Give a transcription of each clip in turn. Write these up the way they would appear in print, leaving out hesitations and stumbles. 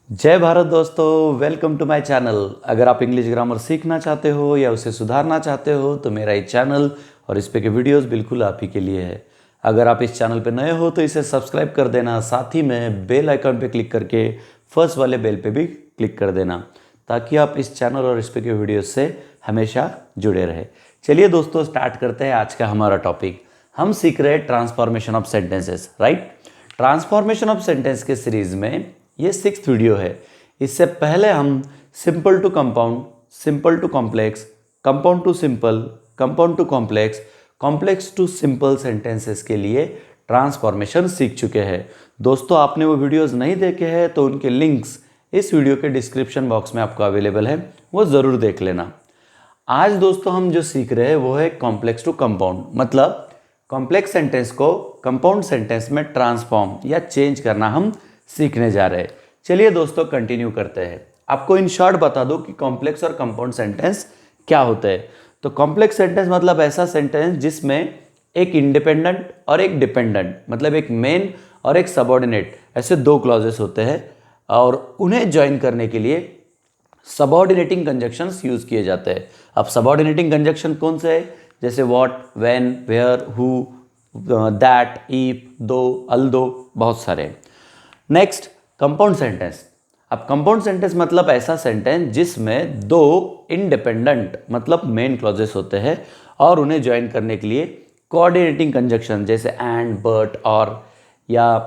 जय भारत दोस्तों, welcome to my channel. अगर आप इंग्लिश ग्रामर सीखना चाहते हो या उसे सुधारना चाहते हो तो मेरा ये चैनल और इस पे के वीडियोस बिल्कुल आप ही के लिए है। अगर आप इस चैनल पे नए हो तो इसे सब्सक्राइब कर देना, साथ ही में बेल आइकन पे क्लिक करके फर्स्ट वाले बेल पे भी क्लिक कर देना ताकि आप इस चैनल और इस पे के वीडियोस से हमेशा जुड़े रहे। चलिए दोस्तों, स्टार्ट करते हैं आज का हमारा टॉपिक। हम सीख रहे हैं transformation of sentences, right. Transformation of sentence के सीरीज में ये 6th वीडियो है। इससे पहले हम simple to compound, simple to complex, compound to simple, compound to complex, complex to simple sentences के लिए ट्रांसफॉर्मेशन सीख चुके हैं। दोस्तों, आपने वो वीडियोस नहीं देखे हैं तो उनके लिंक्स इस वीडियो के डिस्क्रिप्शन बॉक्स में आपको अवेलेबल है, वो ज़रूर देख लेना। आज दोस्तों हम जो सीख रहे हैं वो है कॉम्प्लेक्स टू कंपाउंड, मतलब कॉम्प्लेक्स सेंटेंस को कंपाउंड सेंटेंस में ट्रांसफॉर्म या चेंज करना हम सीखने जा रहे हैं। चलिए दोस्तों, कंटिन्यू करते हैं। आपको इन शॉर्ट बता दो कि कॉम्प्लेक्स और कंपाउंड सेंटेंस क्या होते हैं। तो कॉम्प्लेक्स सेंटेंस मतलब ऐसा सेंटेंस जिसमें एक इंडिपेंडेंट और एक डिपेंडेंट, मतलब एक मेन और एक सबऑर्डिनेट, ऐसे दो क्लॉजेस होते हैं और उन्हें ज्वाइन करने के लिए सबऑर्डिनेटिंग कंजक्शंस यूज किए जाते हैं। अब सबऑर्डिनेटिंग कंजक्शन कौन से है? जैसे what, when, where, who, that, if, though, although, बहुत सारे। Next, compound sentence. अब कंपाउंड सेंटेंस मतलब ऐसा सेंटेंस जिसमें दो इंडिपेंडेंट मतलब मेन क्लॉजेस होते हैं और उन्हें ज्वाइन करने के लिए कोऑर्डिनेटिंग कंजक्शन जैसे एंड, बट, और, या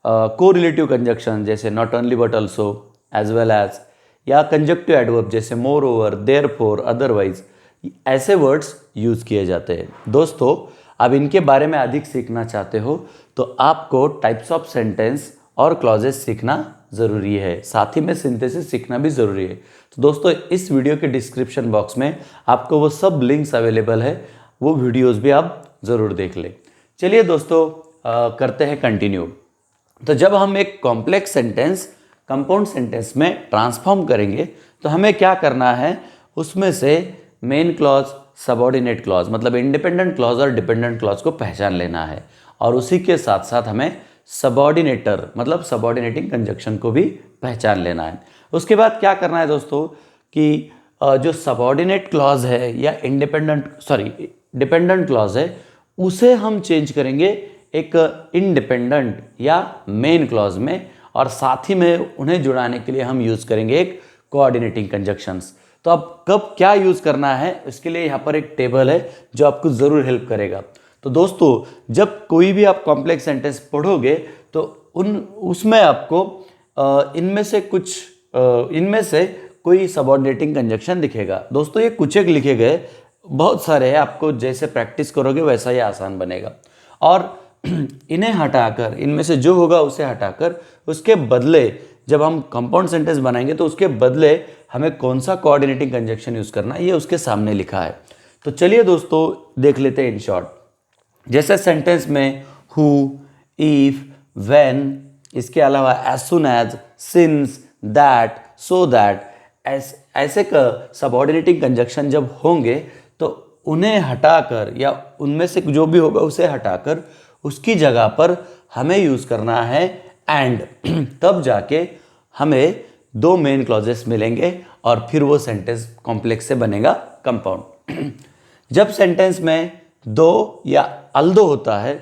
कोरिलेटिव कंजक्शन जैसे not only but also, as well as, या कंजक्टिव एडवर्ब जैसे मोर ओवर, देयरफॉर, अदरवाइज, ऐसे वर्ड्स यूज किए जाते हैं। दोस्तों, अब इनके बारे में अधिक सीखना चाहते हो तो आपको टाइप्स ऑफ सेंटेंस और क्लॉजेस सीखना ज़रूरी है, साथ ही में सिंथेसिस सीखना भी ज़रूरी है। तो दोस्तों, इस वीडियो के डिस्क्रिप्शन बॉक्स में आपको वो सब लिंक्स अवेलेबल है, वो वीडियोस भी आप ज़रूर देख लें। चलिए दोस्तों, करते हैं कंटिन्यू। तो जब हम एक कॉम्प्लेक्स सेंटेंस कंपाउंड सेंटेंस में ट्रांसफॉर्म करेंगे तो हमें क्या करना है, उसमें से मेन क्लॉज, सबऑर्डिनेट क्लॉज मतलब इंडिपेंडेंट क्लॉज और डिपेंडेंट क्लॉज को पहचान लेना है और उसी के साथ साथ हमें सबऑर्डिनेटर मतलब सबऑर्डिनेटिंग कंजक्शन को भी पहचान लेना है। उसके बाद क्या करना है दोस्तों कि जो सबऑर्डिनेट क्लॉज है या डिपेंडेंट क्लॉज है उसे हम चेंज करेंगे एक इंडिपेंडेंट या मेन क्लॉज में, और साथ ही में उन्हें जुड़ाने के लिए हम यूज करेंगे एक कोऑर्डिनेटिंग कंजक्शंस। तो अब कब क्या यूज करना है इसके लिए यहाँ पर एक टेबल है जो आपको जरूर हेल्प करेगा। तो दोस्तों, जब कोई भी आप कॉम्प्लेक्स सेंटेंस पढ़ोगे तो उसमें आपको इनमें से कोई सबऑर्डिनेटिंग कंजक्शन दिखेगा। दोस्तों, ये कुछ एक लिखे गए, बहुत सारे हैं, आपको जैसे प्रैक्टिस करोगे वैसा ही आसान बनेगा। और इन्हें हटाकर, इनमें से जो होगा उसे हटाकर उसके बदले जब हम कंपाउंड सेंटेंस बनाएंगे तो उसके बदले हमें कौन सा कोऑर्डिनेटिंग कंजक्शन यूज करना है ये उसके सामने लिखा है। तो चलिए दोस्तों, देख लेते हैं इन शॉर्ट। जैसे सेंटेंस में हु, इफ, व्हेन, इसके अलावा as soon as, since, that, so that, ऐसे सबऑर्डिनेटिंग कंजक्शन जब होंगे तो उन्हें हटाकर या उनमें से जो भी होगा उसे हटाकर उसकी जगह पर हमें यूज करना है एंड। तब जाके हमें दो मेन क्लॉजेस मिलेंगे और फिर वो सेंटेंस कॉम्प्लेक्स से बनेगा कंपाउंड। जब सेंटेंस में दो या अल्दो होता है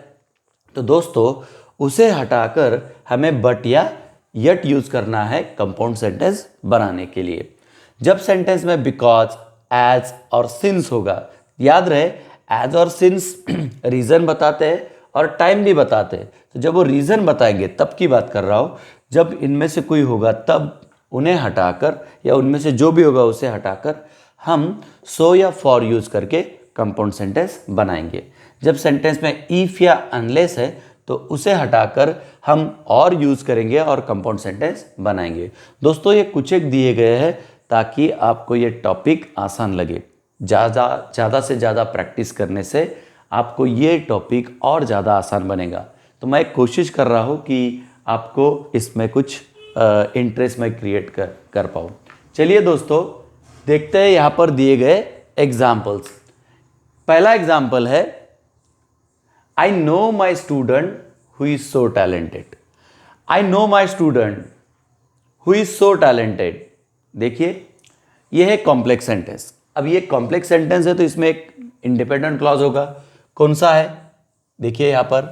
तो दोस्तों उसे हटाकर हमें बट या यट यूज करना है कंपाउंड सेंटेंस बनाने के लिए। जब सेंटेंस में बिकॉज, एज और सिंस होगा, याद रहे एज और सिंस रीजन बताते हैं और टाइम भी बताते हैं। तो जब वो रीजन बताएंगे तब की बात कर रहा हूँ, जब इनमें से कोई होगा तब उन्हें हटाकर या उनमें से जो भी होगा उसे हटाकर हम सो या फॉर यूज करके कंपाउंड सेंटेंस बनाएंगे। जब सेंटेंस में इफ या अनलेस है तो उसे हटाकर हम और यूज करेंगे और कंपाउंड सेंटेंस बनाएंगे। दोस्तों, ये कुछ एक दिए गए हैं ताकि आपको ये टॉपिक आसान लगे। ज़्यादा से ज़्यादा प्रैक्टिस करने से आपको ये टॉपिक और ज़्यादा आसान बनेगा। तो मैं कोशिश कर रहा हूँ कि आपको इसमें कुछ इंटरेस्ट मैं क्रिएट कर पाऊँ। चलिए दोस्तों, देखते हैं यहाँ पर दिए गए एग्जाम्पल्स। पहला एग्जाम्पल है, I know my student who is so talented. I know my student who is so talented. देखिए ये है कॉम्प्लेक्स सेंटेंस। अब ये कॉम्प्लेक्स सेंटेंस है तो इसमें एक इंडिपेंडेंट क्लॉज होगा। कौन सा है? देखिए यहां पर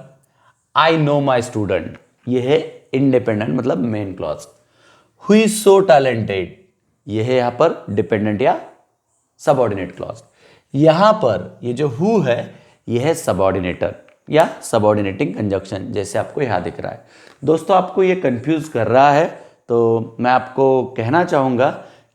आई नो माई स्टूडेंट, ये है इंडिपेंडेंट मतलब main clause. Who is so talented, ये है यहां पर डिपेंडेंट या सबऑर्डिनेट क्लॉज। यहां पर ये जो हु है ये है सबऑर्डिनेटर या सबऑर्डिनेटिंग कंजक्शन, जैसे आपको यहां दिख रहा है। दोस्तों आपको ये कंफ्यूज कर रहा है तो मैं आपको कहना चाहूंगा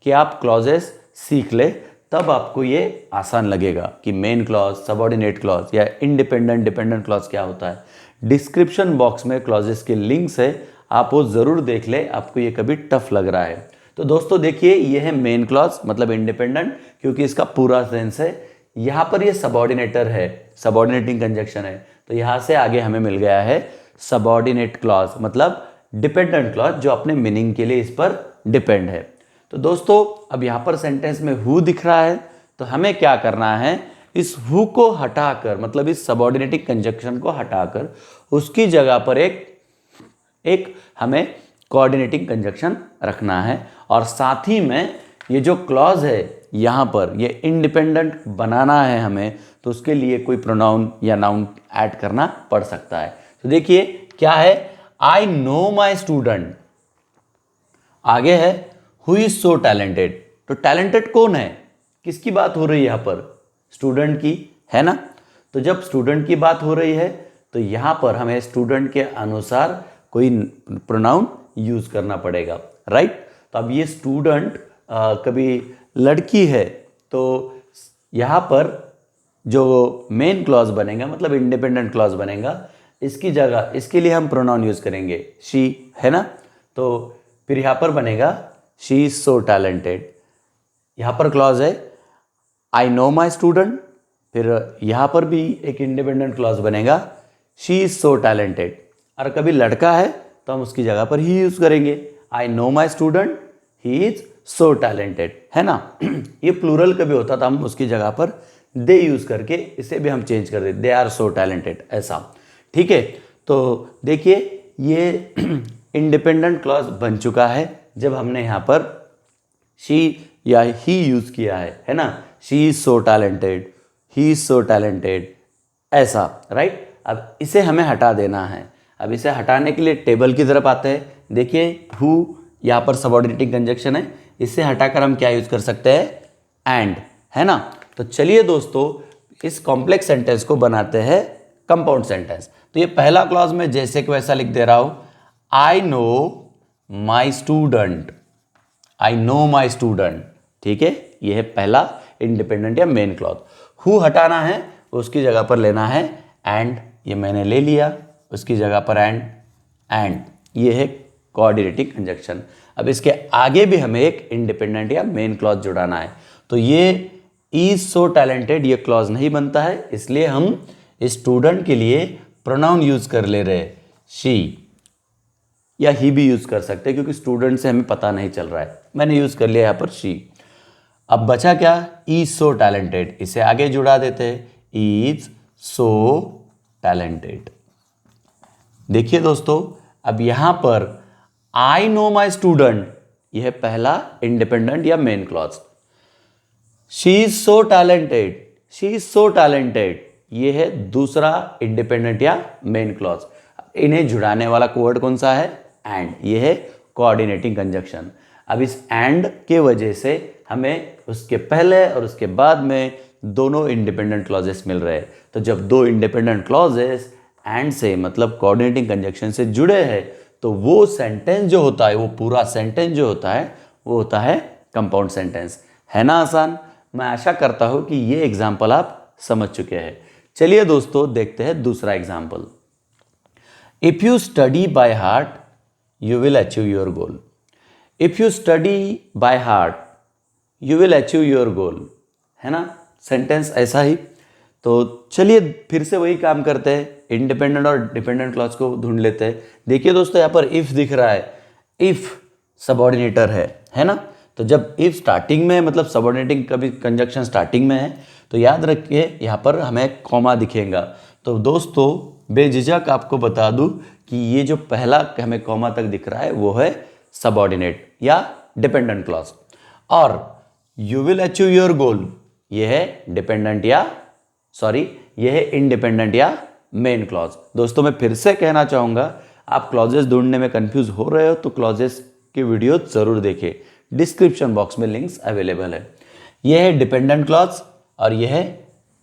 कि आप क्लॉजेस सीख ले, तब आपको ये आसान लगेगा कि मेन क्लॉज, सबऑर्डिनेट क्लॉज या इंडिपेंडेंट डिपेंडेंट क्लॉज क्या होता है। डिस्क्रिप्शन बॉक्स में क्लॉजेस के लिंक्स है, आप वो ज़रूर देख ले, आपको ये कभी टफ लग रहा है। तो दोस्तों देखिए ये है मेन क्लॉज मतलब इंडिपेंडेंट, क्योंकि इसका पूरा सेंस है। यहाँ पर ये सबऑर्डिनेटर है, सबऑर्डिनेटिंग कंजक्शन है, तो यहाँ से आगे हमें मिल गया है सबऑर्डिनेट क्लॉज मतलब डिपेंडेंट क्लॉज जो अपने मीनिंग के लिए इस पर डिपेंड है। तो दोस्तों अब यहाँ पर सेंटेंस में हु दिख रहा है, तो हमें क्या करना है, इस हु को हटाकर मतलब इस सबऑर्डिनेटिंग कंजक्शन को हटाकर उसकी जगह पर एक हमें कोऑर्डिनेटिंग कंजक्शन रखना है, और साथ ही में ये जो क्लॉज है यहाँ पर ये इंडिपेंडेंट बनाना है हमें, तो उसके लिए कोई प्रोनाउन या नाउन ऐड करना पड़ सकता है। तो देखिए क्या है, आई नो माई स्टूडेंट, आगे है हु इज सो टैलेंटेड। तो टैलेंटेड कौन है, किसकी बात हो रही है यहाँ पर, स्टूडेंट की, है ना। तो जब स्टूडेंट की बात हो रही है तो यहाँ पर हमें स्टूडेंट के अनुसार कोई प्रोनाउन यूज करना पड़ेगा, राइट। तो अब ये स्टूडेंट कभी लड़की है तो यहाँ पर जो मेन क्लॉज बनेगा मतलब इंडिपेंडेंट क्लॉज बनेगा, इसकी जगह इसके लिए हम प्रोनाउन यूज करेंगे शी, है ना। तो फिर यहाँ पर बनेगा शी इज सो टैलेंटेड। यहाँ पर क्लॉज है आई नो माई स्टूडेंट, फिर यहाँ पर भी एक इंडिपेंडेंट क्लॉज बनेगा शी इज सो टैलेंटेड। और कभी लड़का है तो हम उसकी जगह पर ही यूज करेंगे I know my student he is so talented, है ना। ये प्लूरल कभी होता था, हम उसकी जगह पर दे यूज करके इसे भी हम चेंज कर देते, दे आर सो टैलेंटेड, ऐसा, ठीक है। तो देखिए ये इंडिपेंडेंट क्लॉज बन चुका है जब हमने यहाँ पर शी या ही यूज किया है ना। She is so talented, he is so talented, ऐसा, राइट। अब इसे हमें हटा देना है। अब इसे हटाने के लिए टेबल की तरफ आते हैं। देखिए हु यहाँ पर सबऑर्डिनेटिंग कंजक्शन है, इसे हटाकर हम क्या यूज कर सकते हैं, एंड, है ना। तो चलिए दोस्तों इस कॉम्प्लेक्स सेंटेंस को बनाते हैं कंपाउंड सेंटेंस। तो ये पहला क्लॉज में जैसे कि वैसा लिख दे रहा हूं, I know my student, I know my student, ठीक है। ये है पहला इंडिपेंडेंट या मेन क्लॉज। हु हटाना है, उसकी जगह पर लेना है एंड, ये मैंने ले लिया, उसकी जगह पर एंड ये है कोऑर्डिनेटिंग कंजक्शन। अब इसके आगे भी हमें एक इंडिपेंडेंट या मेन क्लॉज जुड़ाना है, तो ये इज सो टैलेंटेड ये क्लॉज नहीं बनता है, इसलिए हम स्टूडेंट के लिए प्रोनाउन यूज कर ले रहे, शी या ही भी यूज कर सकते हैं क्योंकि स्टूडेंट से हमें पता नहीं चल रहा है, मैंने यूज कर लिया यहाँ पर शी। अब बचा क्या, इज सो टैलेंटेड, इसे आगे जुड़ा देते हैं, इज सो टैलेंटेड। देखिए दोस्तों अब यहां पर आई नो माई स्टूडेंट, यह है पहला इंडिपेंडेंट या main clause. She is so talented, she is so talented, यह है दूसरा इंडिपेंडेंट या मेन क्लॉज। इन्हें जुड़ाने वाला कोवर्ड कौन सा है, एंड, यह है कोऑर्डिनेटिंग कंजक्शन। अब इस एंड के वजह से हमें उसके पहले और उसके बाद में दोनों इंडिपेंडेंट क्लॉजेस मिल रहे हैं। तो जब दो इंडिपेंडेंट क्लॉजेस एंड से मतलब कोऑर्डिनेटिंग कंजक्शन से जुड़े हैं तो वो सेंटेंस जो होता है, वो पूरा सेंटेंस जो होता है वो होता है कंपाउंड सेंटेंस, है ना आसान। मैं आशा करता हूं कि ये एग्जाम्पल आप समझ चुके हैं। चलिए दोस्तों देखते हैं दूसरा example. If you study by heart you will achieve your goal. If you study by heart you will achieve your goal, है ना, सेंटेंस ऐसा ही। तो चलिए फिर से वही काम करते हैं, इंडिपेंडेंट और डिपेंडेंट क्लॉज को ढूंढ लेते हैं। देखिए दोस्तों यहाँ पर इफ दिख रहा है, इफ सबऑर्डिनेटर है ना। तो जब इफ स्टार्टिंग में मतलब सबऑर्डिनेटिंग कभी कंजक्शन स्टार्टिंग में है तो याद रखिए यहाँ पर हमें कॉमा दिखेगा। तो दोस्तों बेझिझक आपको बता दूं कि ये जो पहला हमें कॉमा तक दिख रहा है वो है सबऑर्डिनेट या डिपेंडेंट क्लॉज। और you will achieve your goal, ये है डिपेंडेंट या ये है इंडिपेंडेंट या मेन क्लॉज। दोस्तों मैं फिर से कहना चाहूंगा, आप क्लॉजेस ढूंढने में कंफ्यूज हो रहे हो तो क्लॉजेस की वीडियो जरूर देखें, डिस्क्रिप्शन बॉक्स में लिंक्स अवेलेबल है। यह है डिपेंडेंट क्लॉज और यह है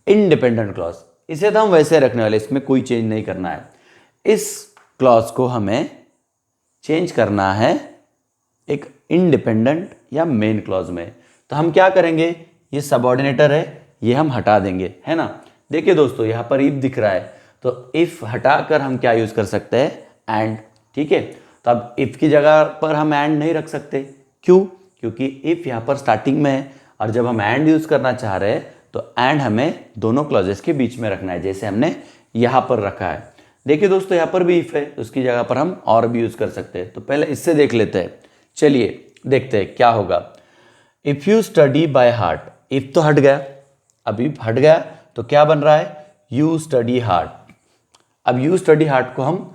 इंडिपेंडेंट क्लॉज। इसे तो हम वैसे रखने वाले, इसमें कोई चेंज नहीं करना है। इस क्लॉज को हमें चेंज करना है एक इंडिपेंडेंट या मेन क्लॉज में। तो हम क्या करेंगे, ये सबऑर्डिनेटर है, ये हम हटा देंगे, है ना। देखिए दोस्तों यहाँ पर इफ दिख रहा है, तो इफ हटाकर हम क्या यूज कर सकते हैं, एंड। ठीक है, तो अब इफ की जगह पर हम एंड नहीं रख सकते, क्यों? क्योंकि इफ यहाँ पर स्टार्टिंग में है और जब हम एंड यूज करना चाह रहे हैं तो एंड हमें दोनों क्लॉजेस के बीच में रखना है, जैसे हमने यहाँ पर रखा है। देखिए दोस्तों यहाँ पर भी इफ है, उसकी जगह पर हम और भी यूज कर सकते हैं। तो पहले इससे देख लेते हैं, चलिए देखते हैं क्या होगा। If you study by heart, if तो हट गया, अब इफ हट गया तो क्या बन रहा है, यू स्टडी हार्ट। अब यू स्टडी हार्ट को हम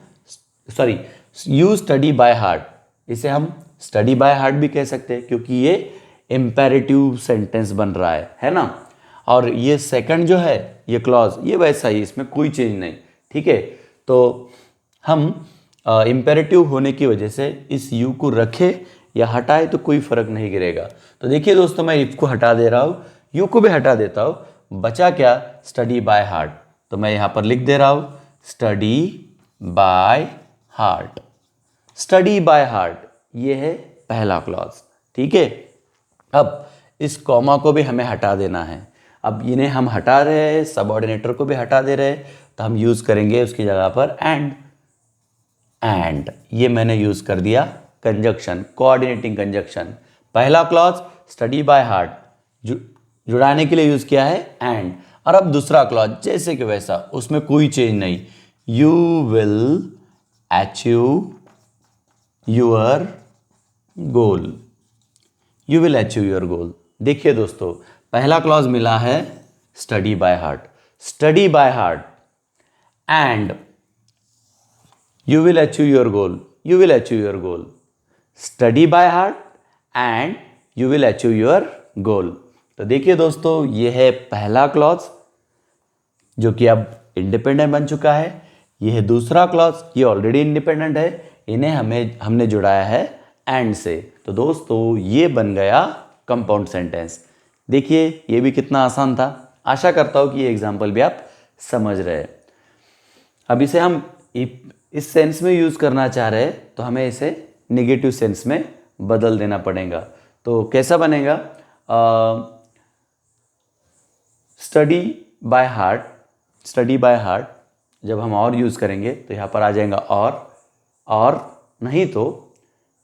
यू स्टडी बाय हार्ट, इसे हम स्टडी बाय हार्ट भी कह सकते हैं, क्योंकि ये इंपेरेटिव सेंटेंस बन रहा है ना। और ये सेकंड जो है ये क्लॉज, ये वैसा ही, इसमें कोई चेंज नहीं। ठीक है, तो हम इंपेरेटिव होने की वजह से इस यू को रखे या हटाए तो कोई फर्क नहीं गिरेगा। तो देखिए दोस्तों मैं इफ को हटा दे रहा हूँ, यू को भी हटा देता हूँ, बचा क्या, स्टडी बाय हार्ट। तो मैं यहाँ पर लिख दे रहा हूँ study by heart. Study by heart ये है पहला क्लॉज। ठीक है, अब इस कॉमा को भी हमें हटा देना है। अब इन्हें हम हटा रहे हैं, सबऑर्डिनेटर को भी हटा दे रहे हैं, तो हम यूज करेंगे उसकी जगह पर एंड ये मैंने यूज कर दिया कंजक्शन, कोऑर्डिनेटिंग कंजक्शन। पहला क्लॉज स्टडी बाय हार्ट जुड़ाने के लिए यूज किया है एंड, और अब दूसरा क्लॉज जैसे कि वैसा, उसमें कोई चेंज नहीं, you will achieve your goal, you will achieve your goal. देखिए दोस्तों पहला क्लॉज मिला है study by heart and you will achieve your goal, you will achieve your goal. Study by heart and you will achieve your goal. तो देखिए दोस्तों ये है पहला क्लॉज जो कि अब इंडिपेंडेंट बन चुका है। ये है दूसरा क्लॉज, ये ऑलरेडी इंडिपेंडेंट है, इन्हें हमने जुड़ाया है एंड से। तो दोस्तों ये बन गया कंपाउंड सेंटेंस। देखिए ये भी कितना आसान था। आशा करता हूँ कि ये एग्जाम्पल भी आप समझ रहे हैं। अब इसे हम इस सेंस में यूज करना चाह रहे हैं तो हमें इसे नेगेटिव सेंस में बदल देना पड़ेगा। तो कैसा बनेगा, स्टडी बाय हार्ट जब हम और यूज करेंगे तो यहाँ पर आ जाएगा और नहीं तो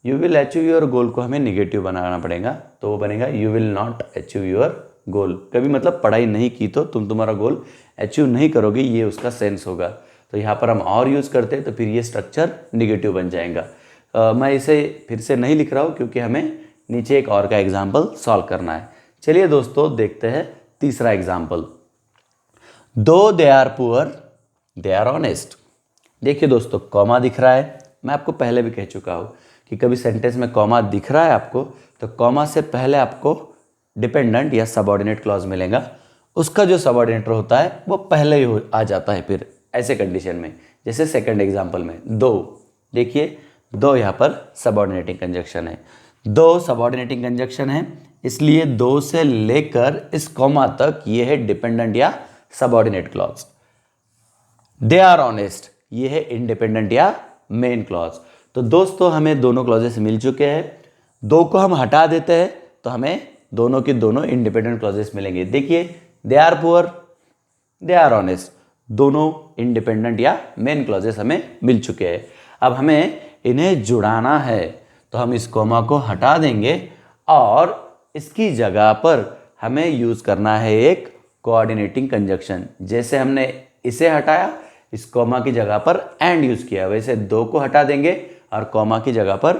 you will achieve your goal को हमें नेगेटिव बनाना पड़ेगा, तो वो बनेगा you will not achieve your goal. कभी मतलब पढ़ाई नहीं की तो तुम्हारा गोल अचीव नहीं करोगे, ये उसका सेंस होगा। तो यहाँ पर हम और यूज़ करते तो फिर ये स्ट्रक्चर नेगेटिव बन जाएगा। मैं इसे फिर से नहीं लिख रहा हूँ क्योंकि हमें नीचे एक और का एग्जाम्पल सॉल्व करना है। चलिए दोस्तों देखते हैं तीसरा example. Though they are poor they are honest. देखिए दोस्तों कॉमा दिख रहा है, मैं आपको पहले भी कह चुका हूँ कि कभी सेंटेंस में कॉमा दिख रहा है आपको तो कॉमा से पहले आपको डिपेंडेंट या सबऑर्डिनेट क्लॉज मिलेगा। उसका जो सबऑर्डिनेटर होता है वो पहले ही आ जाता है फिर ऐसे कंडीशन में, जैसे सेकंड एग्जांपल में दो। देखिए दो यहाँ पर सबऑर्डिनेटिंग कंजक्शन है, दो सबऑर्डिनेटिंग कंजक्शन है, इसलिए दो से लेकर इस कॉमा तक ये है डिपेंडेंट या subordinate clause. They are honest ये है इंडिपेंडेंट या मेन क्लॉज। तो दोस्तों हमें दोनों क्लॉजेस मिल चुके हैं। दो को हम हटा देते हैं तो हमें दोनों के दोनों इंडिपेंडेंट क्लॉजेस मिलेंगे। देखिए they are poor they are honest, दोनों इंडिपेंडेंट या मेन क्लॉजेस हमें मिल चुके हैं। अब हमें इन्हें जुड़ाना है तो हम इस कॉमा को हटा देंगे और इसकी जगह पर हमें यूज करना है एक कोऑर्डिनेटिंग कंजक्शन। जैसे हमने इसे हटाया, इस कॉमा की जगह पर एंड यूज किया, वैसे दो को हटा देंगे और कॉमा की जगह पर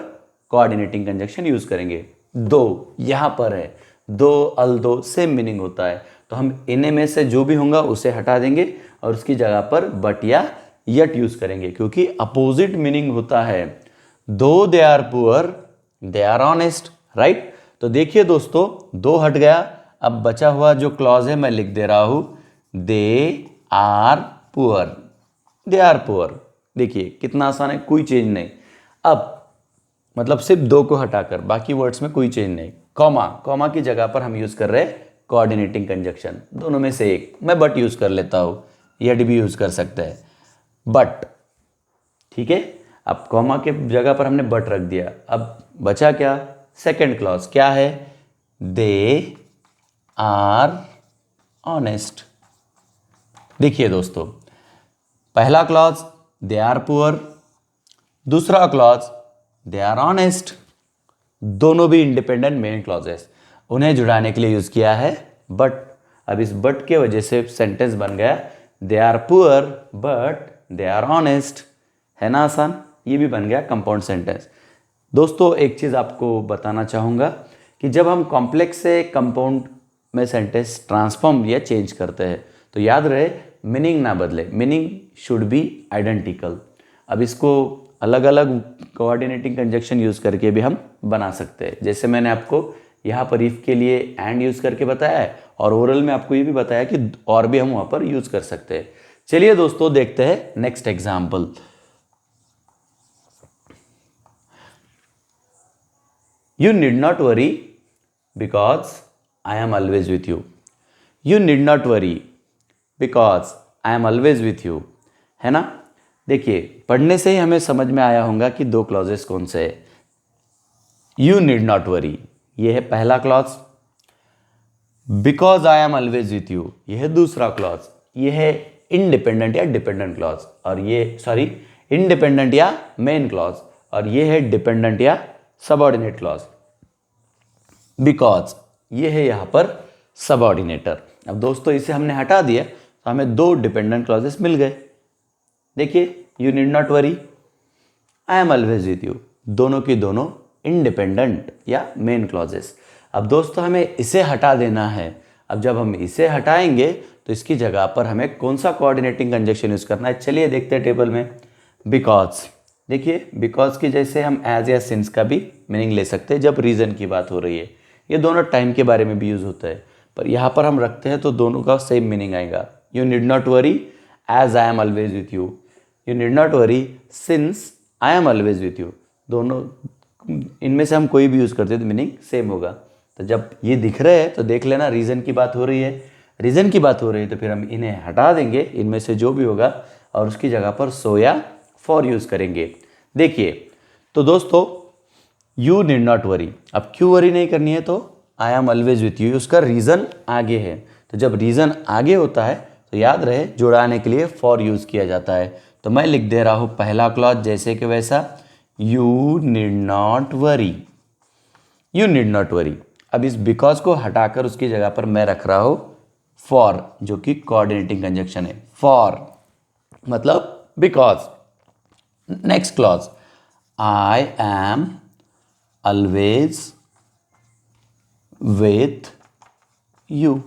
कोऑर्डिनेटिंग कंजक्शन यूज करेंगे। दो यहाँ पर है, दो अल दो सेम मीनिंग होता है, तो हम इन्हें में से जो भी होगा उसे हटा देंगे और उसकी जगह पर बट या यट यूज करेंगे, क्योंकि अपोजिट मीनिंग होता है। Though they are poor they are honest, right. तो देखिए दोस्तों, दो हट गया, अब बचा हुआ जो क्लॉज है मैं लिख दे रहा हूं, they are poor, they are poor. देखिए कितना आसान है, कोई चेंज नहीं। अब मतलब सिर्फ दो को हटाकर बाकी वर्ड्स में कोई चेंज नहीं। कॉमा, कॉमा की जगह पर हम यूज कर रहे हैं कोऑर्डिनेटिंग कंजक्शन, दोनों में से एक। मैं बट यूज कर लेता हूं, यड भी यूज कर सकते हैं, बट, ठीक है। अब कॉमा के जगह पर हमने बट रख दिया, अब बचा क्या, सेकेंड क्लॉज क्या है, दे आर ऑनेस्ट। देखिए दोस्तों, पहला क्लॉज दे आर पुअर, दूसरा क्लॉज दे आर ऑनेस्ट, दोनों भी इंडिपेंडेंट मेन क्लॉजेस, उन्हें जुड़ाने के लिए यूज किया है बट। अब इस बट के वजह से सेंटेंस बन गया, they are poor but they are honest, है ना आसान। ये भी बन गया कंपाउंड सेंटेंस। दोस्तों एक चीज आपको बताना चाहूंगा कि जब हम कॉम्प्लेक्स से कंपाउंड में सेंटेंस ट्रांसफॉर्म या चेंज करते हैं तो याद रहे मीनिंग ना बदले, मीनिंग शुड बी आइडेंटिकल। अब इसको अलग अलग कोऑर्डिनेटिंग कंजक्शन यूज करके भी हम बना सकते हैं, जैसे मैंने आपको यहाँ पर इफ के लिए एंड यूज करके बताया है, और ओरल में आपको ये भी बताया कि और भी हम वहां पर यूज कर सकते हैं। चलिए दोस्तों देखते हैं next example. You need not worry because I am always with you. You need not worry because I am always with you. है ना। देखिए पढ़ने से ही हमें समझ में आया होगा कि दो क्लॉजेस कौन से है। You need not worry, ये है पहला clause. Because I am always with you, ये है दूसरा क्लॉज। ये है इंडिपेंडेंट या डिपेंडेंट क्लॉज, और ये इंडिपेंडेंट या मेन क्लॉज, और ये है डिपेंडेंट या सबऑर्डिनेट क्लॉज। बिकॉज ये है यहां पर सबऑर्डिनेटर। अब दोस्तों इसे हमने हटा दिया तो हमें दो डिपेंडेंट क्लॉजेस मिल गए। देखिए, you need not worry, I am always with you, दोनों की दोनों इंडिपेंडेंट या मेन क्लॉजेस। अब दोस्तों हमें इसे हटा देना है। अब जब हम इसे हटाएंगे तो इसकी जगह पर हमें कौन सा कोऑर्डिनेटिंग कंजक्शन यूज करना है, चलिए देखते हैं टेबल में। बिकॉज, देखिए बिकॉज की जैसे हम एज या सिंस का भी मीनिंग ले सकते हैं जब रीजन की बात हो रही है। ये दोनों टाइम के बारे में भी यूज होता है, पर यहाँ पर हम रखते हैं तो दोनों का सेम मीनिंग आएगा। You need not worry as I am always with you, you need not worry since I am always with you, दोनों इनमें से हम कोई भी यूज करते हैं तो मीनिंग सेम होगा। तो जब ये दिख रहे हैं तो देख लेना रीजन की बात हो रही है, रीजन की बात हो रही है तो फिर हम इन्हें हटा देंगे, इनमें से जो भी होगा, और उसकी जगह पर सो या फॉर यूज करेंगे। देखिए तो दोस्तों यू नीड नॉट वरी, अब क्यों वरी नहीं करनी है, तो आई एम ऑलवेज विथ यू, उसका रीजन आगे है। तो जब रीजन आगे होता है तो याद रहे जुड़ाने के लिए फॉर यूज किया जाता है। तो मैं लिख दे रहा हूं पहला क्लॉज जैसे कि वैसा, you need not worry, you need not worry. अब इस बिकॉज को हटाकर उसकी जगह पर मैं रख रहा हूं फॉर, जो कि कोऑर्डिनेटिंग कंजक्शन है। फॉर मतलब because. Next clause, I am always with you,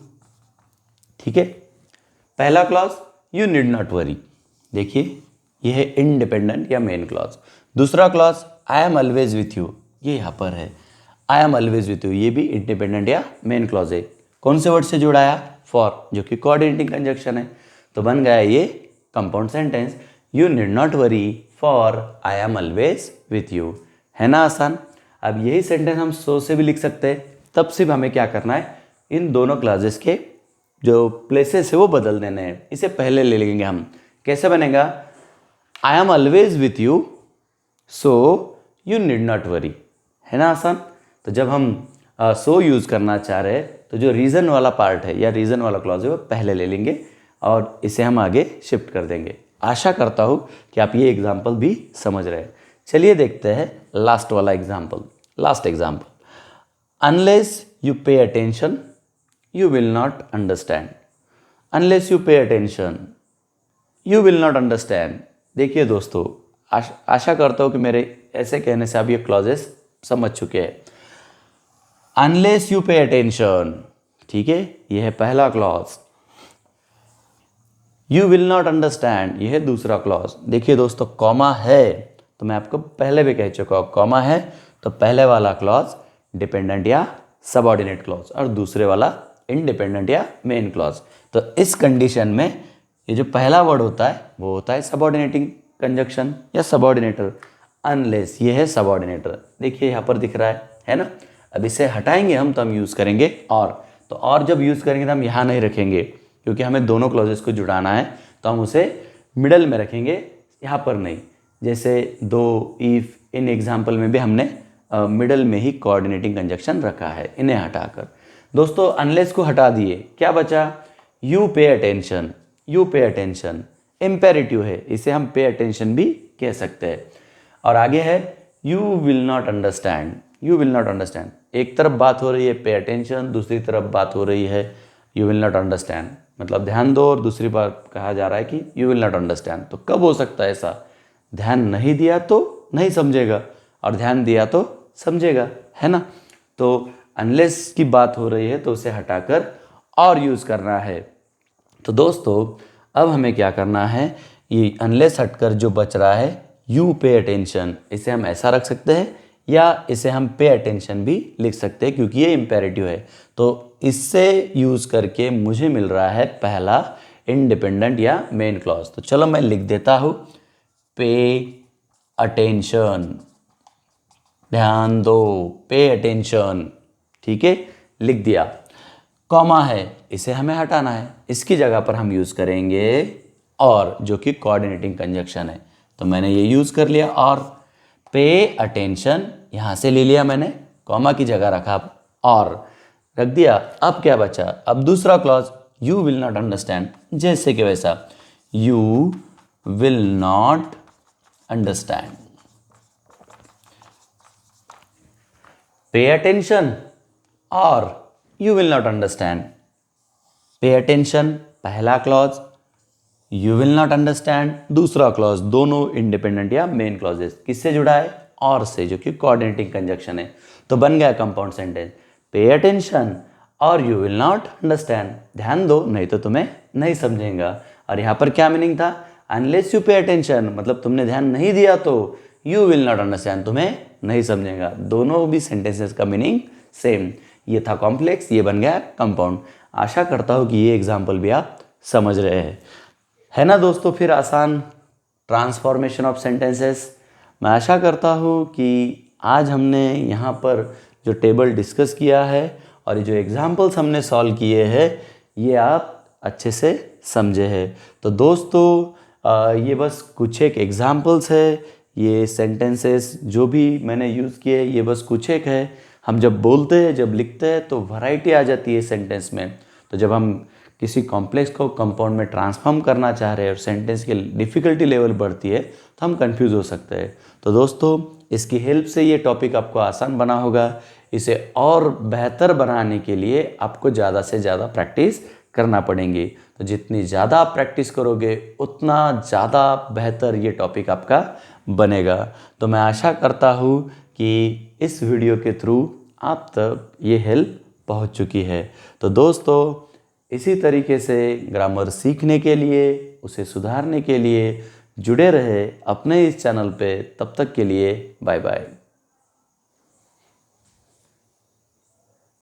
ठीक है। पहला clause you need not worry, देखिए ये है इंडिपेंडेंट या मेन क्लॉज। दूसरा clause I am always with you, ये यहां पर है आई एम ऑलवेज विथ यू, ये भी इंडिपेंडेंट या मेन क्लॉज है। कौन से वर्ड से जुड़ाया, फॉर, जो कि कोऑर्डिनेटिंग कंजक्शन है। तो बन गया ये compound sentence, you need not worry for I am always with you, है ना आसान। अब यही सेंटेंस हम सो से भी लिख सकते हैं, तब सिर्फ हमें क्या करना है, इन दोनों क्लॉजेस के जो प्लेसेस है वो बदल देने हैं। इसे पहले ले लेंगे हम, कैसे बनेगा, आई am always with you so you need not worry, है ना आसान। तो जब हम सो यूज करना चाह रहे हैं तो जो रीजन वाला पार्ट है या रीजन वाला क्लॉज है वो पहले ले लेंगे और इसे हम आगे शिफ्ट कर देंगे। आशा करता हूँ कि आप ये एग्जाम्पल भी समझ रहे हैं। चलिए देखते हैं लास्ट वाला example. Last example, unless you pay attention you will not understand, unless you pay attention you will not understand. देखिए दोस्तों, आशा करता हूँ कि मेरे ऐसे कहने से आप ये क्लॉजेस समझ चुके हैं। अनलेस यू पे अटेंशन, ठीक है, ये है पहला clause. You will not understand, ये है दूसरा क्लॉज। देखिए दोस्तों, कॉमा है तो मैं आपको पहले भी कह चुका हूँ, कॉमा है तो पहले वाला क्लॉज डिपेंडेंट या सबऑर्डिनेट क्लॉज और दूसरे वाला इंडिपेंडेंट या मेन क्लॉज। तो इस कंडीशन में ये जो पहला वर्ड होता है वो होता है सबऑर्डिनेटिंग कंजक्शन या सबऑर्डिनेटर, अनलेस ये है सबऑर्डिनेटर। देखिए यहाँ पर दिख रहा है ना। अब इसे हटाएंगे हम तो हम यूज़ करेंगे और, तो और जब यूज़ करेंगे तो हम यहाँ नहीं रखेंगे क्योंकि हमें दोनों क्लॉजेस को जुड़ाना है, तो हम उसे मिडल में रखेंगे, यहाँ पर नहीं। जैसे दो, इफ, इन एग्जाम्पल में भी हमने मिडल में ही कोऑर्डिनेटिंग कंजक्शन रखा है, इन्हें हटाकर। दोस्तों अनलेस को हटा दिए, क्या बचा? You pay attention. You pay attention imperative है, इसे हम पे अटेंशन भी कह सकते हैं। और आगे है you will not understand. You will not understand, एक तरफ बात हो रही है पे अटेंशन, दूसरी तरफ बात हो रही है यू विल नॉट अंडरस्टैंड, मतलब ध्यान दो, और दूसरी बार कहा जा रहा है कि यू विल नॉट अंडरस्टैंड। तो कब हो सकता है ऐसा? ध्यान नहीं दिया तो नहीं समझेगा और ध्यान दिया तो समझेगा, है ना। तो अनलेस की बात हो रही है तो उसे हटाकर और यूज़ करना है। तो दोस्तों अब हमें क्या करना है, ये अनलेस हटकर जो बच रहा है यू पे अटेंशन, इसे हम ऐसा रख सकते हैं या इसे हम पे अटेंशन भी लिख सकते हैं क्योंकि ये इम्पेरेटिव है। तो इससे यूज़ करके मुझे मिल रहा है पहला इंडिपेंडेंट या मेन क्लॉज। तो चलो मैं लिख देता हूँ पे अटेंशन, ध्यान दो, पे अटेंशन, ठीक है, लिख दिया। कॉमा है, इसे हमें हटाना है, इसकी जगह पर हम यूज़ करेंगे और, जो कि कोऑर्डिनेटिंग कंजक्शन है। तो मैंने ये यूज़ कर लिया और, पे अटेंशन यहाँ से ले लिया मैंने, कॉमा की जगह रखा और रख दिया। अब क्या बचा? अब दूसरा clause you will not understand, जैसे कि वैसा, you will not understand. Pay attention और you will not understand. Pay attention पहला clause, you will not understand दूसरा क्लॉज, दोनों इंडिपेंडेंट या मेन क्लॉजेस। किससे जुड़ा है? और से, जो कि कोऑर्डिनेटिंग कंजक्शन है। तो बन गया कंपाउंड सेंटेंस, पे अटेंशन और यू विल नॉट अंडरस्टैंड, ध्यान दो नहीं तो तुम्हें नहीं समझेगा। और यहाँ पर क्या मीनिंग था? अनलेस यू पे अटेंशन, मतलब तुमने ध्यान नहीं दिया तो यू विल नॉट अंडरस्टैंड, तुम्हें नहीं समझेगा। दोनों भी सेंटेंसेस का मीनिंग सेम। ये था कॉम्प्लेक्स, ये बन गया कंपाउंड। आशा करता हूँ कि ये एग्जाम्पल भी आप समझ रहे हैं, है ना दोस्तों। फिर आसान ट्रांसफॉर्मेशन ऑफ सेंटेंसेस। मैं आशा करता हूँ कि आज हमने यहाँ पर जो टेबल डिस्कस किया है और ये जो एग्जाम्पल्स हमने सॉल्व किए हैं ये आप अच्छे से समझे हैं। तो दोस्तों ये बस कुछ एक एग्जाम्पल्स है, ये सेंटेंसेस जो भी मैंने यूज़ किए ये बस कुछ एक है। हम जब बोलते हैं, जब लिखते हैं तो वैरायटी आ जाती है सेंटेंस में। तो जब हम किसी कॉम्प्लेक्स को कंपाउंड में ट्रांसफॉर्म करना चाह रहे हैं और सेंटेंस की डिफ़िकल्टी लेवल बढ़ती है तो हम कंफ्यूज हो सकते हैं। तो दोस्तों इसकी हेल्प से ये टॉपिक आपको आसान बना होगा। इसे और बेहतर बनाने के लिए आपको ज़्यादा से ज़्यादा प्रैक्टिस करना पड़ेंगी। तो जितनी ज़्यादा आप प्रैक्टिस करोगे उतना ज़्यादा बेहतर ये टॉपिक आपका बनेगा। तो मैं आशा करता हूँ कि इस वीडियो के थ्रू आप तक ये हेल्प पहुँच चुकी है। तो दोस्तों इसी तरीके से ग्रामर सीखने के लिए, उसे सुधारने के लिए जुड़े रहे अपने इस चैनल पे। तब तक के लिए बाय बाय।